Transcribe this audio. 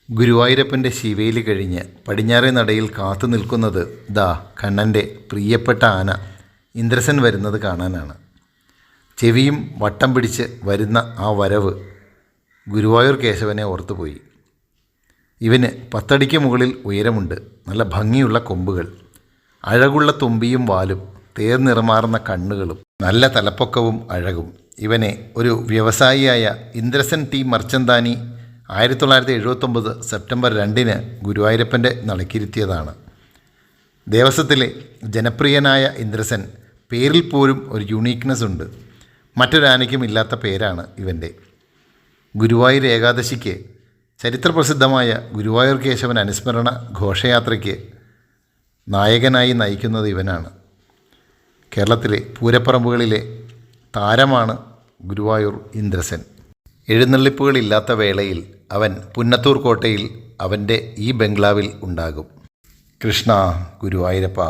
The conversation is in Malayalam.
ഗുരുവായൂരപ്പൻ്റെ ശിവേലി കഴിഞ്ഞ് പടിഞ്ഞാറേ നടയിൽ കാത്തു നിൽക്കുന്നത് ദാ കണ്ണൻ്റെ പ്രിയപ്പെട്ട ആന ഇന്ദ്രസൻ വരുന്നത് കാണാനാണ്. ചെവിയും വട്ടം പിടിച്ച് വരുന്ന ആ വരവ് ഗുരുവായൂർ കേശവനെ ഓർത്തുപോയി. ഇവന് 10 അടിക്ക് മുകളിൽ ഉയരമുണ്ട്, നല്ല ഭംഗിയുള്ള കൊമ്പുകൾ, അഴകുള്ള തുമ്പിയും വാലും, തേർനിറമാർന്ന കണ്ണുകളും, നല്ല തലപ്പൊക്കവും അഴകും. ഇവനെ ഒരു വ്യവസായിയായ ഇന്ദ്രസൻ ടി മർച്ചന്താനി 1979 സെപ്റ്റംബർ 2 ഗുരുവായൂരപ്പൻ്റെ നടക്കിരുത്തിയതാണ്. ദേവസ്വത്തിലെ ജനപ്രിയനായ ഇന്ദ്രസൻ പേരിൽ പോലും ഒരു യുണീക്നെസ് ഉണ്ട്. മറ്റൊരാനയ്ക്കും ഇല്ലാത്ത പേരാണ് ഇവൻ്റെ. ഗുരുവായൂർ ഏകാദശിക്ക് ചരിത്രപ്രസിദ്ധമായ ഗുരുവായൂർ കേശവൻ അനുസ്മരണ ഘോഷയാത്രയ്ക്ക് നായകനായി നയിക്കുന്നത് ഇവനാണ്. കേരളത്തിലെ പൂരപ്പറമ്പുകളിലെ താരമാണ് ഗുരുവായൂർ ഇന്ദ്രസൻ. എഴുന്നള്ളിപ്പുകളില്ലാത്ത വേളയിൽ അവൻ പുന്നത്തൂർ കോട്ടയിൽ അവൻ്റെ ഈ ബംഗ്ലാവിൽ ഉണ്ടാകും. കൃഷ്ണ ഗുരുവായൂരപ്പ.